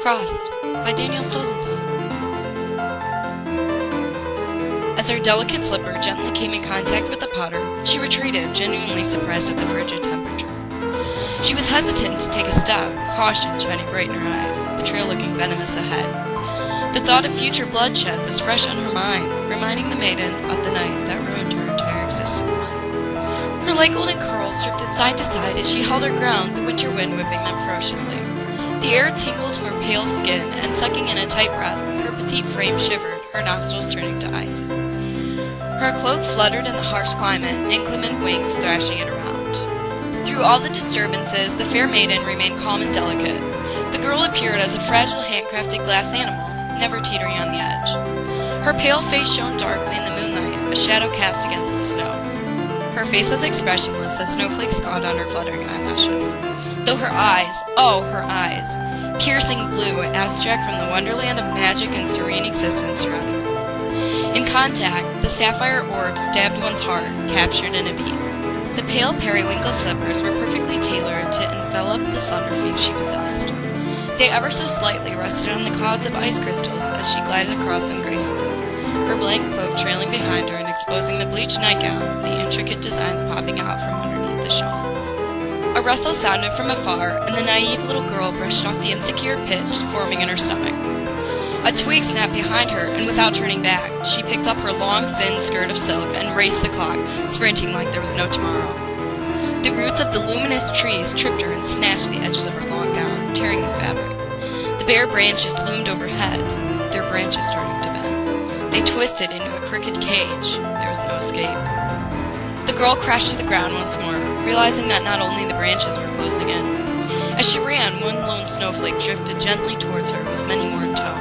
Crossed by Danielle Stolzenfeld. As her delicate slipper gently came in contact with the powder, she retreated, genuinely surprised at the frigid temperature. She was hesitant to take a step, caution shining bright in her eyes, the trail looking venomous ahead. The thought of future bloodshed was fresh on her mind, reminding the maiden of the night that ruined her entire existence. Her light golden curls drifted side to side as she held her ground, the winter wind whipping them ferociously. The air tingled to her pale skin, and sucking in a tight breath, her petite frame shivered, her nostrils turning to ice. Her cloak fluttered in the harsh climate, inclement wings thrashing it around. Through all the disturbances, the fair maiden remained calm and delicate. The girl appeared as a fragile handcrafted glass animal, never teetering on the edge. Her pale face shone darkly in the moonlight, a shadow cast against the snow. Her face was expressionless as snowflakes caught on her fluttering eyelashes. Though her eyes, oh, her eyes, piercing blue, abstract from the wonderland of magic and serene existence surrounding her. In contact, the sapphire orb stabbed one's heart, captured in a beat. The pale periwinkle slippers were perfectly tailored to envelop the slender feet she possessed. They ever so slightly rested on the clouds of ice crystals as she glided across them gracefully, her blank cloak trailing behind her and exposing the bleached nightgown, the intricate designs popping out from underneath the shawl. A rustle sounded from afar, and the naive little girl brushed off the insecure pitch forming in her stomach. A twig snapped behind her, and without turning back, she picked up her long, thin skirt of silk and raced the clock, sprinting like there was no tomorrow. The roots of the luminous trees tripped her and snatched the edges of her long gown, tearing the fabric. The bare branches loomed overhead, their branches starting to bend. They twisted into a crooked cage. There was no escape. The girl crashed to the ground once more, realizing that not only the branches were closing in. As she ran, one lone snowflake drifted gently towards her with many more in tow.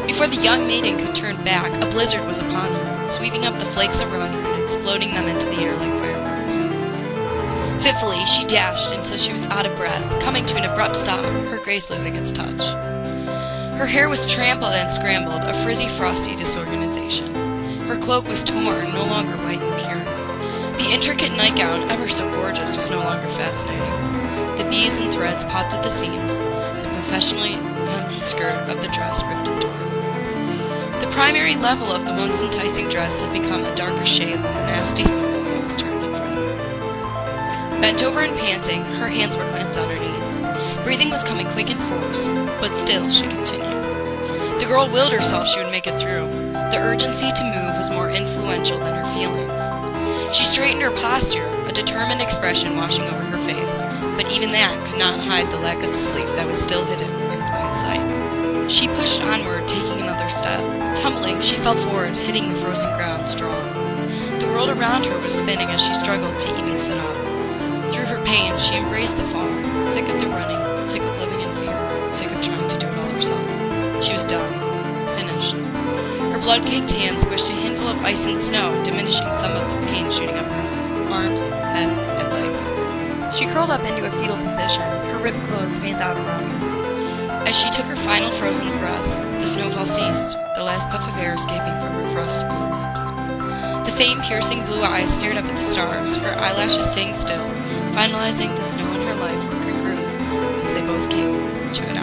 Before the young maiden could turn back, a blizzard was upon her, sweeping up the flakes around her and exploding them into the air like fireworks. Fitfully, she dashed until she was out of breath, coming to an abrupt stop, her grace losing its touch. Her hair was trampled and scrambled, a frizzy, frosty disorganization. Her cloak was torn, no longer white and pure. The intricate nightgown, ever so gorgeous, was no longer fascinating. The beads and threads popped at the seams, the professionally hemmed skirt of the dress ripped and torn. The primary level of the once enticing dress had become a darker shade than the nasty soul that was turned in front of her. Bent over and panting, her hands were clamped on her knees. Breathing was coming quick in force, but still she continued. The girl willed herself she would make it through. The urgency to move was more influential than her feelings. She straightened her posture, a determined expression washing over her face, but even that could not hide the lack of sleep that was still hidden in plain sight. She pushed onward, taking another step. Tumbling, she fell forward, hitting the frozen ground strong. The world around her was spinning as she struggled to even sit up. Through her pain, she embraced the fall, sick of the running, sick of living in fear, sick of trying to do it all herself. She was done. Finished. Her blood-caked hands squished a handful of ice and snow, diminishing some of the pain shooting up her arms, head, and legs. She curled up into a fetal position, her ripped clothes fanned out around her. As she took her final frozen breaths, the snowfall ceased, the last puff of air escaping from her frosted blue lips. The same piercing blue eyes stared up at the stars, her eyelashes staying still, finalizing the snow in her life were congruent as they both came to an